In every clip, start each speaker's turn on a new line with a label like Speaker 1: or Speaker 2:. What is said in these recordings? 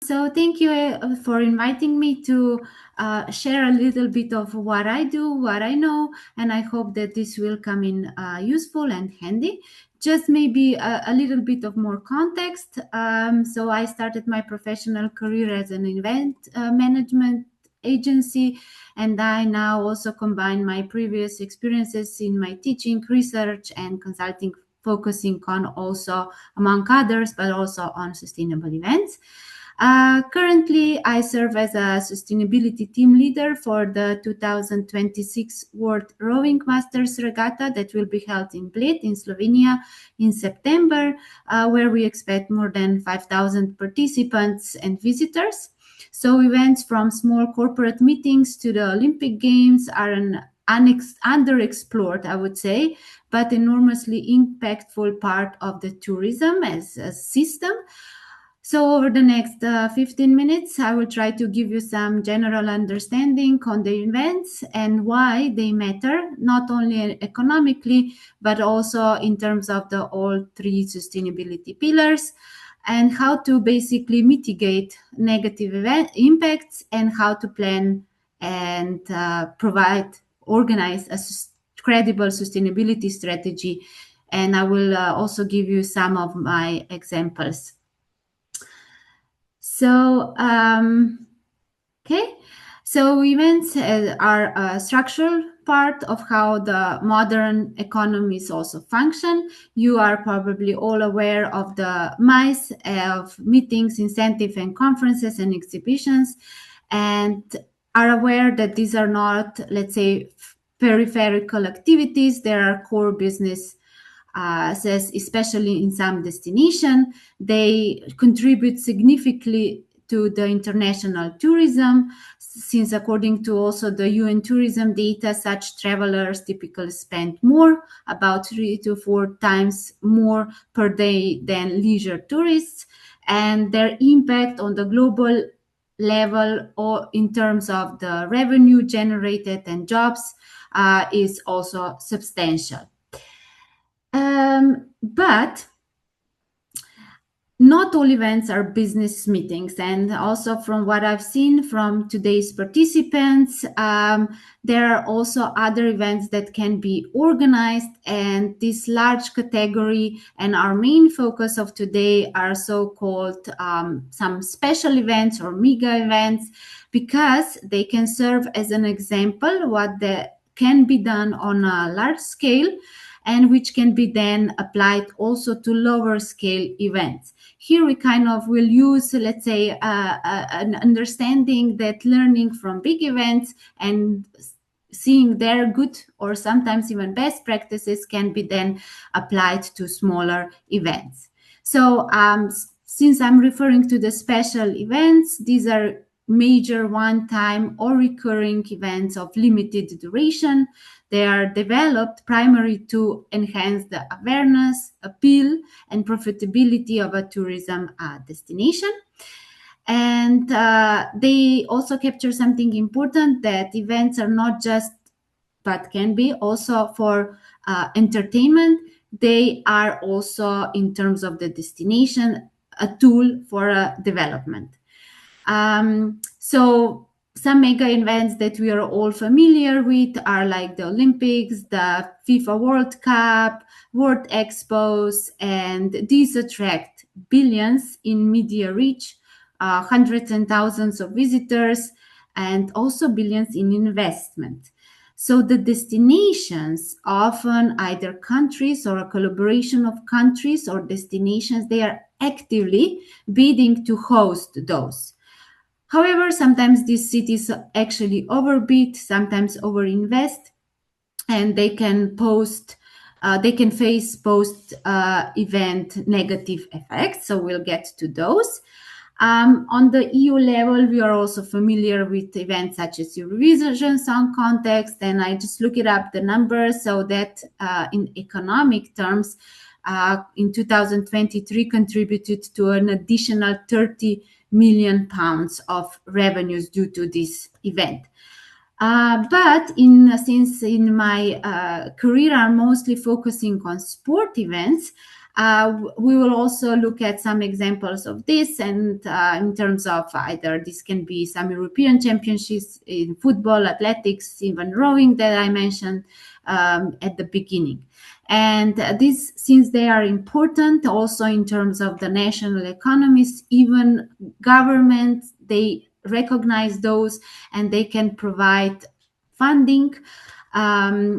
Speaker 1: So thank you for inviting me to share a little bit of what I do, what I know, and I hope that this will come in useful and handy. Just maybe a little bit of more context. So I started my professional career as an event management agency, and I now also combine my previous experiences in my teaching, research, and consulting, focusing on also, among others, but also on sustainable events. Currently, I serve as a sustainability team leader for the 2026 World Rowing Masters Regatta that will be held in Bled in Slovenia in September, where we expect more than 5,000 participants and visitors. So events from small corporate meetings to the Olympic Games are an underexplored, I would say, but enormously impactful part of the tourism as a system. So over the next 15 minutes, I will try to give you some general understanding on the events and why they matter, not only economically, but also in terms of the all three sustainability pillars, and how to basically mitigate negative impacts, and how to plan and organize a credible sustainability strategy. And I will also give you some of my examples. So, okay. So events are a structural part of how the modern economies also function. You are probably all aware of the MICE of meetings, incentive and conferences and exhibitions, and are aware that these are not, let's say, peripheral activities. There are core business says, especially in some destination, they contribute significantly to the international tourism, since according to also the UN tourism data, such travelers typically spend more, about 3 to 4 times more per day than leisure tourists, and their impact on the global level or in terms of the revenue generated and jobs is also substantial. But not all events are business meetings. And also from what I've seen from today's participants, there are also other events that can be organized. And this large category and our main focus of today are so-called some special events or mega events, because they can serve as an example what can be done on a large scale, and which can be then applied also to lower scale events. Here we kind of will use, let's say, an understanding that learning from big events and seeing their good or sometimes even best practices can be then applied to smaller events. So since I'm referring to the special events, these are major one-time or recurring events of limited duration. They are developed primarily to enhance the awareness, appeal, and profitability of a tourism destination. And they also capture something important, that events are not just, but can be also for entertainment. They are also, in terms of the destination, a tool for development. So some mega events that we are all familiar with are like the Olympics, the FIFA World Cup, World Expos, and these attract billions in media reach, hundreds and thousands of visitors, and also billions in investment. So the destinations, often either countries or a collaboration of countries or destinations, they are actively bidding to host those. However, sometimes these cities actually overbid, sometimes overinvest, and they can face post-event negative effects. So we'll get to those. On the EU level, we are also familiar with events such as Eurovision Song Contest, and I just look it up the numbers, so that in economic terms, in 2023 contributed to an additional 30 million pounds of revenues due to this event. But since in my career I'm mostly focusing on sport events, We will also look at some examples of this, and in terms of either this can be some European championships in football, athletics, even rowing that I mentioned at the beginning. And this, since they are important also in terms of the national economies, even governments, they recognize those and they can provide funding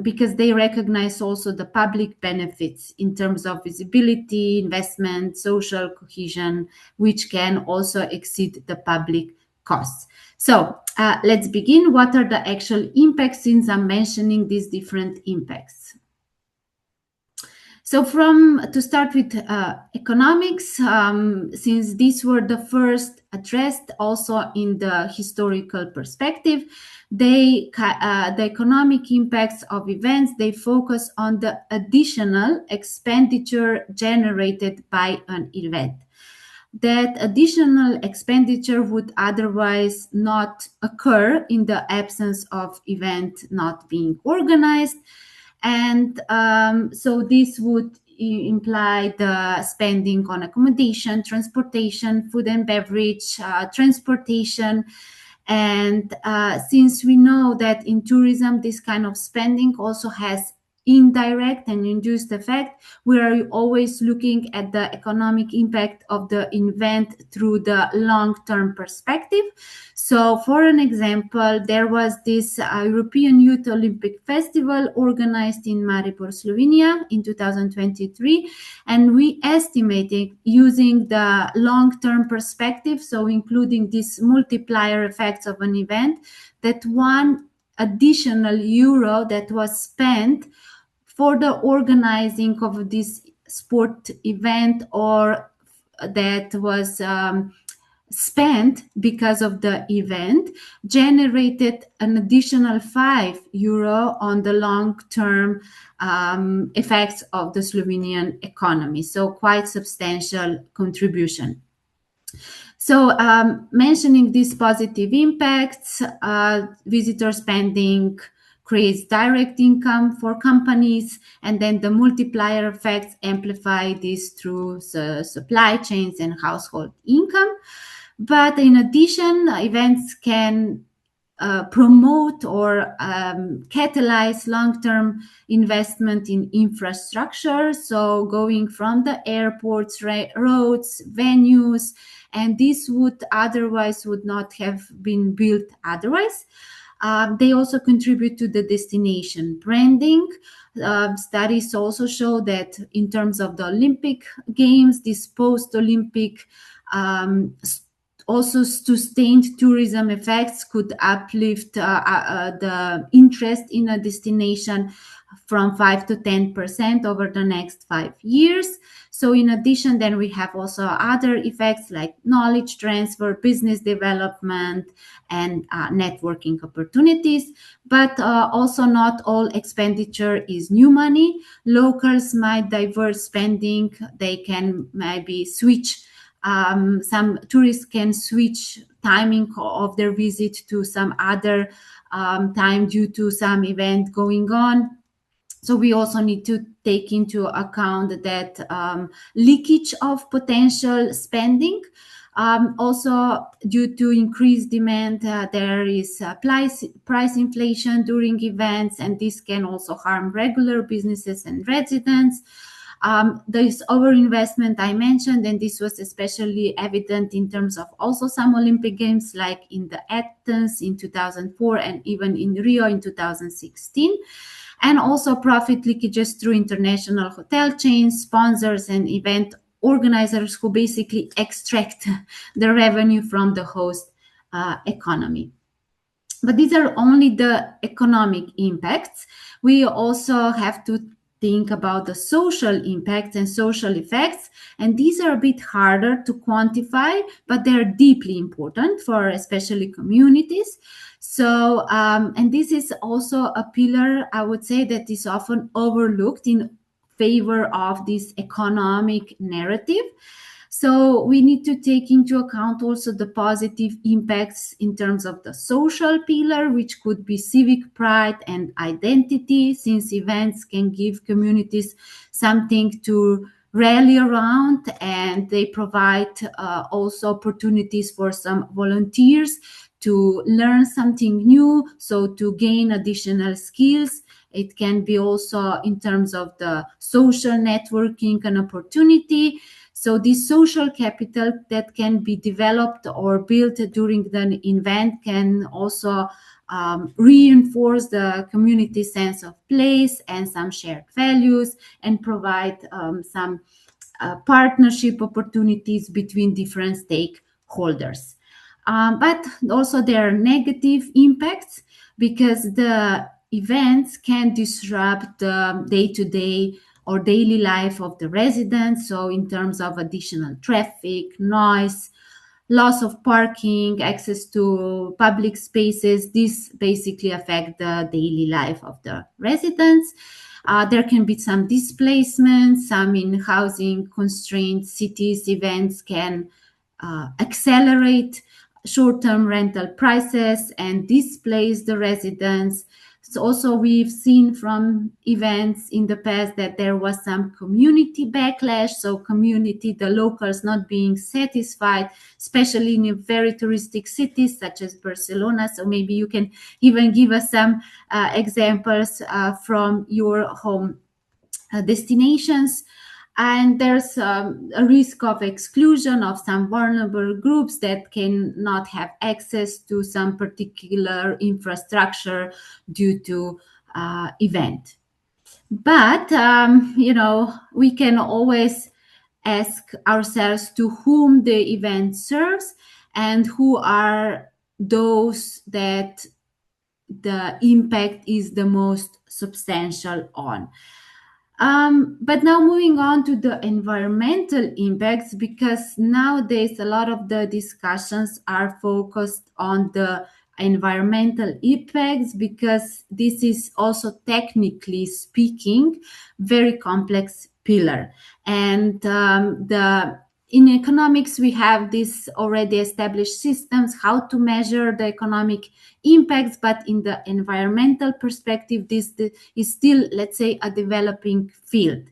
Speaker 1: because they recognize also the public benefits in terms of visibility, investment, social cohesion, which can also exceed the public costs. So let's begin. What are the actual impacts, since I'm mentioning these different impacts? So to start with economics, since these were the first addressed also in the historical perspective, the economic impacts of events, they focus on the additional expenditure generated by an event. That additional expenditure would otherwise not occur in the absence of event not being organized. And so this would imply the spending on accommodation, transportation, food and beverage, transportation. And since we know that in tourism, this kind of spending also has indirect and induced effect, we are always looking at the economic impact of the event through the long-term perspective. So for an example, there was this European Youth Olympic Festival organized in Maribor, Slovenia in 2023, and we estimated using the long-term perspective, so including these multiplier effects of an event, that one additional euro that was spent for the organizing of this sport event, or that was spent because of the event, generated an additional €5 on the long-term effects of the Slovenian economy. So quite substantial contribution. So mentioning these positive impacts, visitor spending creates direct income for companies, and then the multiplier effects amplify this through supply chains and household income. But in addition, events can promote or catalyze long-term investment in infrastructure. So going from the airports, roads, venues, and this would not have been built otherwise. They also contribute to the destination branding. Studies also show that in terms of the Olympic Games, this post-Olympic also sustained tourism effects could uplift the interest in a destination from 5 to 10% over the next 5 years. So in addition, then we have also other effects like knowledge transfer, business development, and networking opportunities. But also not all expenditure is new money. Locals might divert spending. They can maybe switch. Some tourists can switch timing of their visit to some other time due to some event going on. So we also need to take into account that leakage of potential spending. Also, due to increased demand, there is price inflation during events, and this can also harm regular businesses and residents. This overinvestment I mentioned, and this was especially evident in terms of also some Olympic Games, like in the Athens in 2004 and even in Rio in 2016. And also profit leakages through international hotel chains, sponsors, and event organizers who basically extract the revenue from the host economy. But these are only the economic impacts. We also have to think about the social impacts and social effects, and these are a bit harder to quantify, but they're deeply important for especially communities. So, and this is also a pillar, I would say, that is often overlooked in favor of this economic narrative. So we need to take into account also the positive impacts in terms of the social pillar, which could be civic pride and identity, since events can give communities something to rally around, and they provide also opportunities for some volunteers to learn something new, so to gain additional skills. It can be also in terms of the social networking and opportunity. So this social capital that can be developed or built during the event can also reinforce the community sense of place and some shared values, and provide some partnership opportunities between different stakeholders. But also there are negative impacts, because the events can disrupt the day-to-day or daily life of the residents. So in terms of additional traffic, noise, loss of parking, access to public spaces, this basically affect the daily life of the residents. There can be some displacement, some in housing constrained cities. Events can accelerate short-term rental prices and displace the residents. So also we've seen from events in the past that there was some community backlash, so community, the locals not being satisfied, especially in very touristic cities such as Barcelona. So maybe you can even give us some examples from your home destinations. And there's a risk of exclusion of some vulnerable groups that cannot have access to some particular infrastructure due to event. But we can always ask ourselves to whom the event serves and who are those that the impact is the most substantial on. But now moving on to the environmental impacts, because nowadays a lot of the discussions are focused on the environmental impacts, because this is also technically speaking very complex pillar. And in economics, we have this already established systems how to measure the economic impacts, but in the environmental perspective, this is still, let's say, a developing field.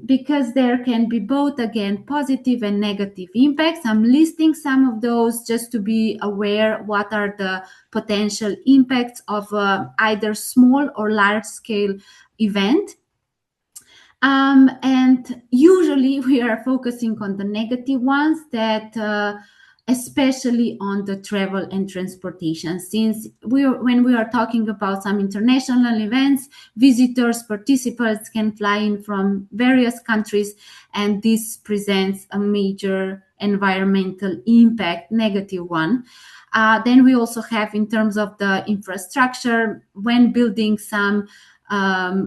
Speaker 1: Because there can be both, again, positive and negative impacts. I'm listing some of those just to be aware what are the potential impacts of either small or large scale event. And usually we are focusing on the negative ones, that especially on the travel and transportation, since when we are talking about some international events, visitors, participants can fly in from various countries, and this presents a major environmental impact, negative one. Then we also have, in terms of the infrastructure, when building some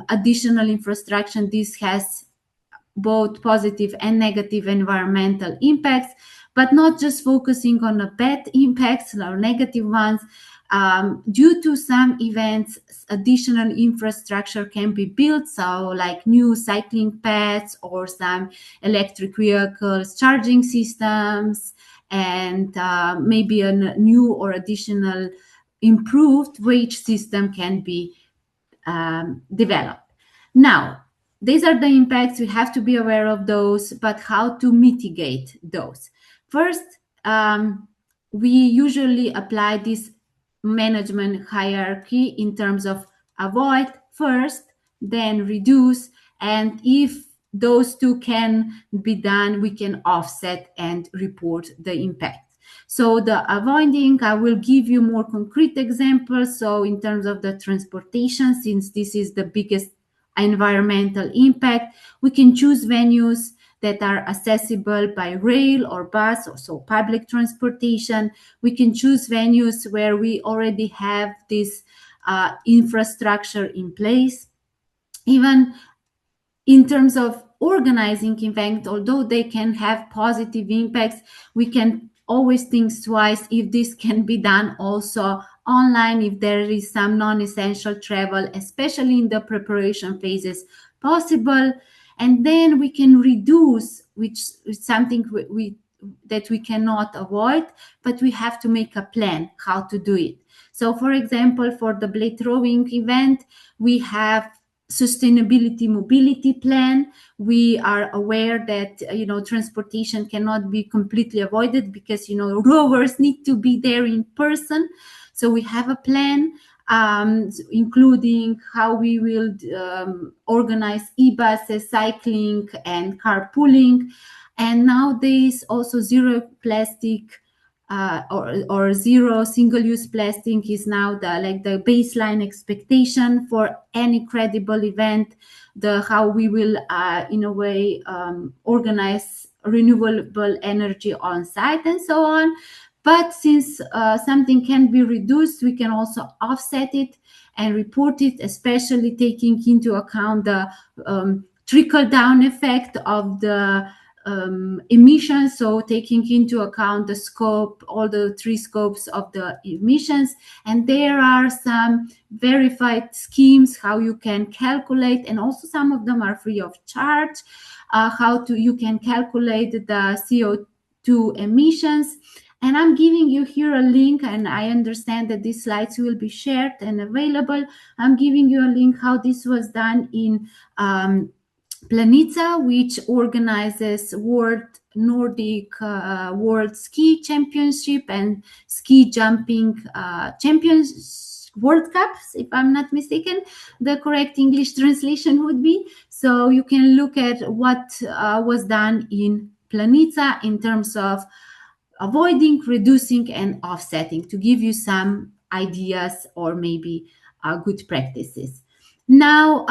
Speaker 1: additional infrastructure, this has both positive and negative environmental impacts, but not just focusing on the bad impacts or negative ones. Due to some events, additional infrastructure can be built, so like new cycling paths or some electric vehicles charging systems, and maybe a new or additional improved wage system can be developed. Now, these are the impacts. We have to be aware of those, but how to mitigate those? First, we usually apply this management hierarchy in terms of avoid first, then reduce, and if those two can be done, we can offset and report the impact. So the avoiding, I will give you more concrete examples. So in terms of the transportation, since this is the biggest environmental impact, we can choose venues that are accessible by rail or bus, or so public transportation. We can choose venues where we already have this infrastructure in place. Even in terms of organizing events, although they can have positive impacts, we can always think twice if this can be done also online, if there is some non-essential travel, especially in the preparation phases, possible. And then we can reduce, which is something that we cannot avoid, but we have to make a plan how to do it. So for example, for the blade throwing event, we have sustainability mobility plan. We are aware that transportation cannot be completely avoided because rovers need to be there in person. So we have a plan, including how we will organize e-buses, cycling, and carpooling. And nowadays also zero plastic, or zero single-use plastic is now the baseline expectation for any credible event. The how we will in a way organize renewable energy on site and so on. But since something can be reduced, we can also offset it and report it, especially taking into account the trickle down effect of the emissions. So taking into account the scope, all the three scopes of the emissions. And there are some verified schemes how you can calculate, and also some of them are free of charge, you can calculate the CO2 emissions. And I'm giving you here a link, and I understand that these slides will be shared and available. I'm giving you a link how this was done in Planica, which organizes World Ski Championship and ski jumping champions World Cups, if I'm not mistaken. The correct English translation would be. So you can look at what was done in Planica in terms of avoiding, reducing, and offsetting, to give you some ideas or maybe good practices. Now,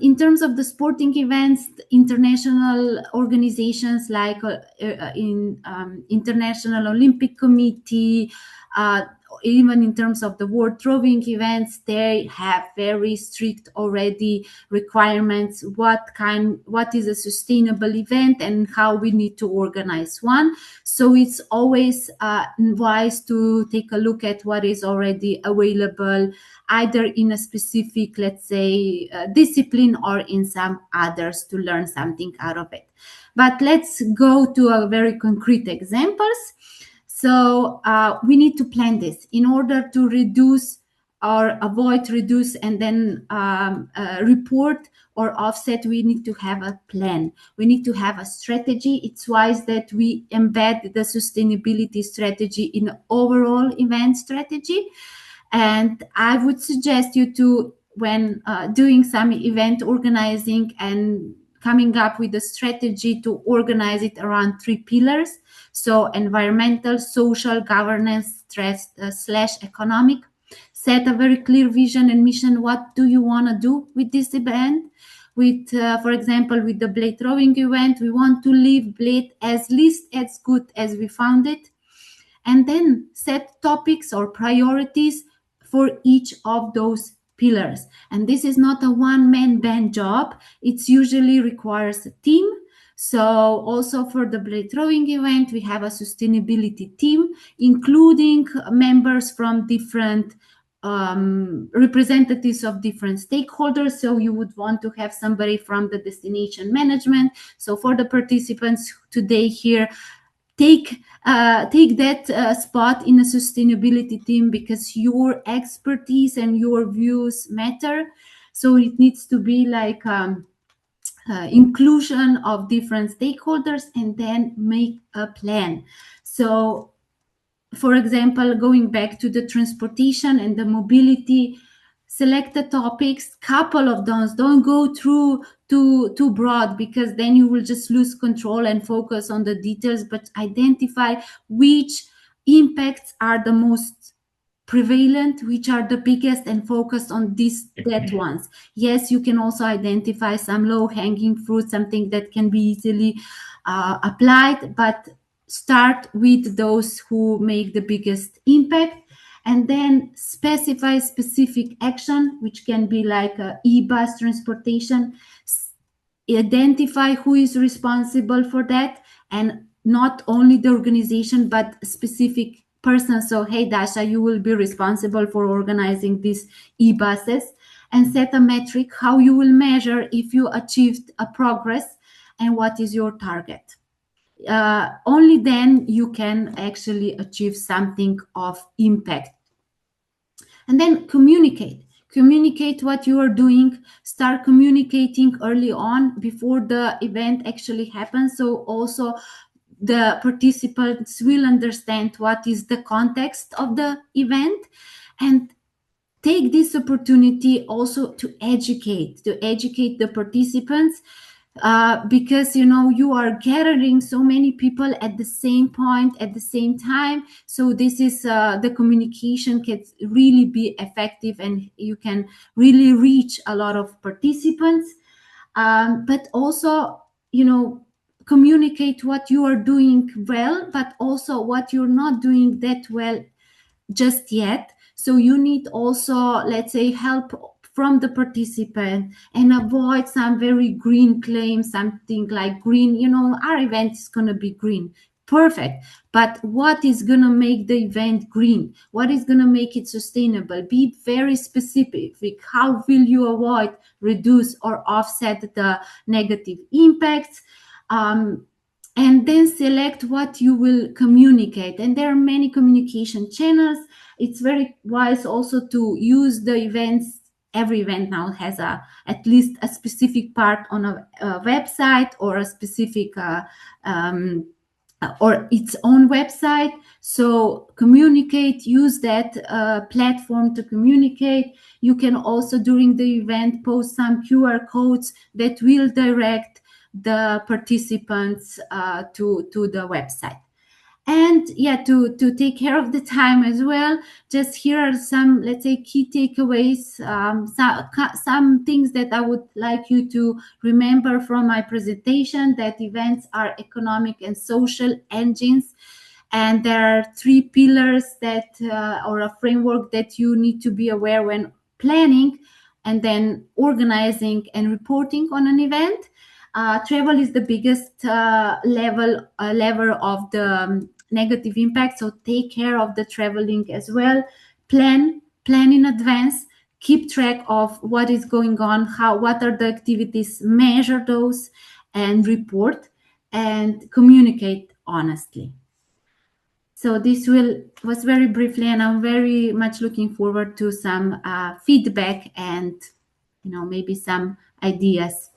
Speaker 1: in terms of the sporting events, international organizations like in International Olympic Committee, even in terms of the world rowing events, they have very strict already requirements. What is a sustainable event and how we need to organize one. So it's always wise to take a look at what is already available, either in a specific, let's say, discipline, or in some others, to learn something out of it. But let's go to a very concrete examples. So we need to plan this in order to reduce or avoid, reduce, and then report or offset. We need to have a plan. We need to have a strategy. It's wise that we embed the sustainability strategy in the overall event strategy. And I would suggest you to, when doing some event organizing and coming up with a strategy, to organize it around 3 pillars. So environmental, social, governance, slash economic. Set a very clear vision and mission. What do you want to do with this event? With, for example, with the blade throwing event, we want to leave blade as least as good as we found it. And then set topics or priorities for each of those pillars. And this is not a one-man band job. It usually requires a team. So also for the blade throwing event, we have a sustainability team, including members from different representatives of different stakeholders. So you would want to have somebody from the destination management. So for the participants today here, take that spot in a sustainability team, because your expertise and your views matter. So it needs to be like inclusion of different stakeholders, and then make a plan. So, for example, going back to the transportation and the mobility, select the topics, couple of those. Don't go through too broad, because then you will just lose control and focus on the details. But identify which impacts are the most prevalent, which are the biggest, and focus on that ones. Yes, you can also identify some low-hanging fruit, something that can be easily applied, but start with those who make the biggest impact. And then specify specific action, which can be like e-bus transportation. Identify who is responsible for that, and not only the organization, but specific person. So, hey, Dasha, you will be responsible for organizing these e-buses. And set a metric, how you will measure if you achieved a progress and what is your target. Only then you can actually achieve something of impact. And then communicate communicate what you are doing, start communicating early on before the event actually happens, so also the participants will understand what is the context of the event. And take this opportunity also to educate the participants, because you are gathering so many people at the same point at the same time, so this is the communication can really be effective and you can really reach a lot of participants. But also, communicate what you are doing well, but also what you're not doing that well just yet. So you need also, let's say, help from the participant, and avoid some very green claims, something like green, our event is going to be green. Perfect. But what is going to make the event green? What is going to make it sustainable? Be very specific. How will you avoid, reduce, or offset the negative impacts? And then select what you will communicate. And there are many communication channels. It's very wise also to use the events. Every event now has at least a specific part on a website, or a specific or its own website. So communicate, use that platform to communicate. You can also, during the event, post some QR codes that will direct the participants to the website. And yeah, to take care of the time as well, just here are some, let's say, key takeaways, some things that I would like you to remember from my presentation: that events are economic and social engines, and there are three pillars that or a framework that you need to be aware when planning and then organizing and reporting on an event. Travel is the biggest lever of the negative impact, so take care of the traveling as well. Plan in advance, keep track of what is going on, what are the activities, measure those, and report, and communicate honestly. So this was very briefly, and I'm very much looking forward to some feedback and maybe some ideas